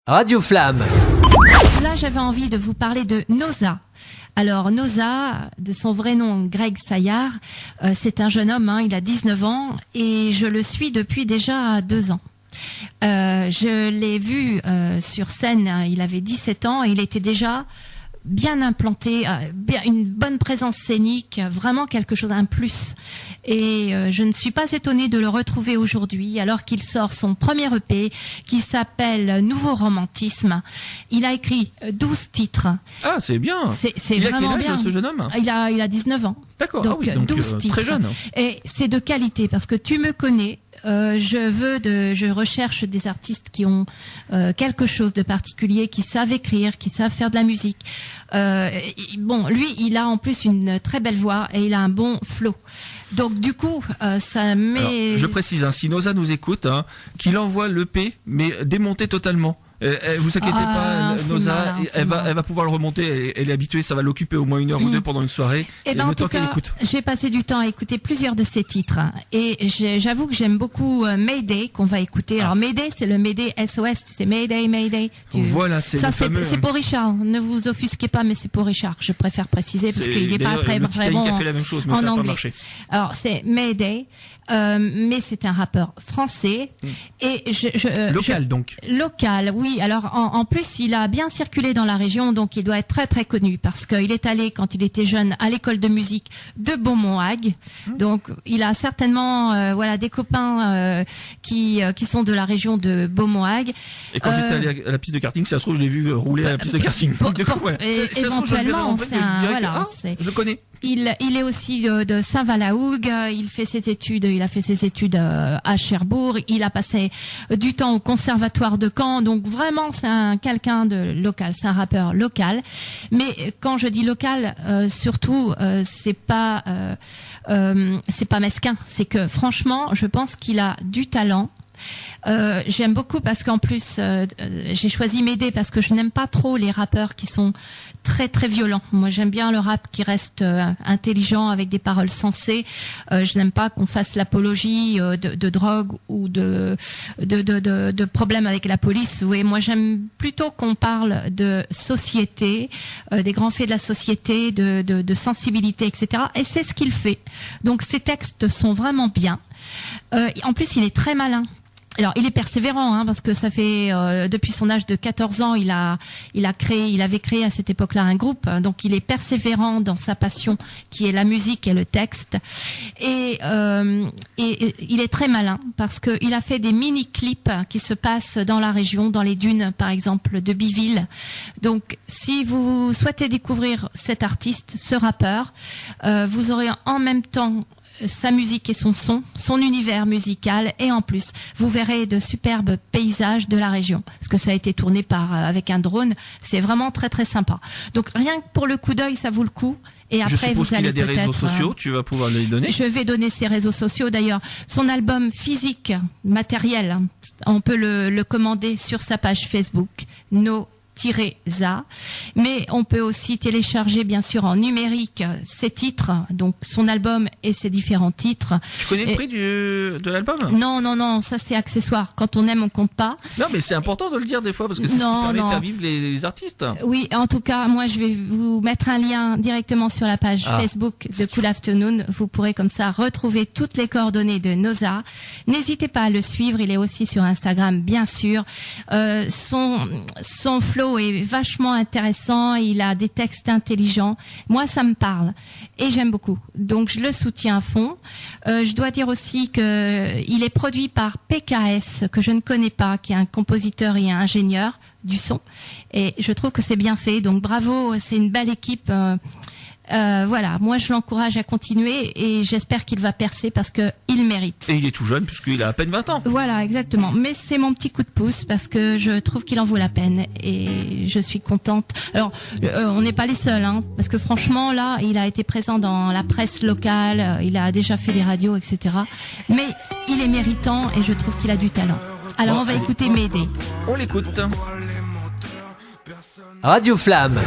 Radio Flamme. Là, j'avais envie de vous parler de Noza. Alors Noza, de son vrai nom Greg Sayard, c'est un jeune homme, il a 19 ans et je le suis depuis déjà 2 ans. Je l'ai vu sur scène, il avait 17 ans et il était déjà bien implanté, une bonne présence scénique, vraiment quelque chose, un plus. Et je ne suis pas étonnée de le retrouver aujourd'hui, alors qu'il sort son premier EP qui s'appelle Nouveau Romantisme. Il a écrit 12 titres. Ah, c'est bien. C'est vraiment bien. Il a quel âge, ce jeune homme ? Il a 19 ans. D'accord. Donc, 12 titres. Très jeune. Et c'est de qualité, parce que tu me connais. Je recherche des artistes qui ont quelque chose de particulier, qui savent écrire, qui savent faire de la musique. Lui, il a en plus une très belle voix et il a un bon flow. Donc du coup, ça met. Alors, je précise, si Noza nous écoute, qu'il envoie l'EP, mais démonté totalement. Vous inquiétez pas, Noza, elle va pouvoir le remonter. Elle est habituée, ça va l'occuper au moins 1 heure ou 2 pendant une soirée. Et en tout cas, j'ai passé du temps à écouter plusieurs de ses titres. Et j'avoue que j'aime beaucoup Mayday, qu'on va écouter. Alors Mayday, c'est le Mayday SOS, tu sais, Mayday, Mayday. Voilà, c'est le fameux. C'est pour Richard. Ne vous offusquez pas, mais c'est pour Richard. Je préfère préciser parce qu'il n'est pas très bon a fait la même chose, mais en ça n'a anglais. pas marché. Alors c'est Mayday. Mais c'est un rappeur français et local, oui. Alors en plus il a bien circulé dans la région, donc il doit être très très connu parce qu'il est allé quand il était jeune à l'école de musique de Beaumont-Hague. Donc il a certainement des copains qui sont de la région de Beaumont-Hague. Et quand j'étais allé à la piste de karting, ça se trouve je l'ai vu rouler à la piste de karting. Éventuellement, je le connais. Il est aussi de Saint-Valahougue, il a fait ses études à Cherbourg, il a passé du temps au conservatoire de Caen, donc vraiment c'est quelqu'un de local, c'est un rappeur local. Mais quand je dis local, surtout c'est pas mesquin, c'est que franchement, je pense qu'il a du talent. J'aime beaucoup parce qu'en plus j'ai choisi Mayday parce que je n'aime pas trop les rappeurs qui sont très très violents. Moi j'aime bien le rap qui reste intelligent avec des paroles sensées. Je n'aime pas qu'on fasse l'apologie de drogue ou de problèmes avec la police. Oui, moi j'aime plutôt qu'on parle de société, des grands faits de la société, de sensibilité, etc. Et c'est ce qu'il fait. Donc ces textes sont vraiment bien. En plus il est très malin. Alors il est persévérant parce que ça fait depuis son âge de 14 ans il avait créé à cette époque-là un groupe, donc il est persévérant dans sa passion qui est la musique et le texte et il est très malin parce que il a fait des mini-clips qui se passent dans la région, dans les dunes par exemple de Biville. Donc si vous souhaitez découvrir cet artiste, ce rappeur, vous aurez en même temps sa musique et son univers musical, et en plus vous verrez de superbes paysages de la région parce que ça a été tourné avec un drone. C'est vraiment très très sympa. Donc rien que pour le coup d'œil, ça vaut le coup. Et après, vous allez peut-être. Je suppose qu'il a des réseaux sociaux. Tu vas pouvoir les donner. Je vais donner ses réseaux sociaux. D'ailleurs, son album physique, matériel, on peut le commander sur sa page Facebook. No-za, mais on peut aussi télécharger bien sûr en numérique ses titres, donc son album et ses différents titres. Tu connais le prix de l'album ? Non, ça c'est accessoire. Quand on aime, on compte pas. Non, mais c'est important de le dire des fois parce que c'est ce qui permet de faire vivre les artistes. Oui, en tout cas, moi je vais vous mettre un lien directement sur la page Facebook de Cool Afternoon. Vous pourrez comme ça retrouver toutes les coordonnées de Noza. N'hésitez pas à le suivre. Il est aussi sur Instagram, bien sûr. Son flow est vachement intéressant, il a des textes intelligents. Moi, ça me parle et j'aime beaucoup. Donc, je le soutiens à fond. Je dois dire aussi que il est produit par PKS, que je ne connais pas, qui est un compositeur et un ingénieur du son. Et je trouve que c'est bien fait. Donc, bravo, c'est une belle équipe. Moi je l'encourage à continuer et j'espère qu'il va percer parce que il mérite. Et il est tout jeune puisqu'il a à peine 20 ans. Voilà, exactement. Mais c'est mon petit coup de pouce parce que je trouve qu'il en vaut la peine et je suis contente. Alors, on n'est pas les seuls, parce que franchement là, il a été présent dans la presse locale, il a déjà fait des radios, etc. Mais il est méritant et je trouve qu'il a du talent. Alors on va écouter Mayday. On l'écoute. Radio Flamme.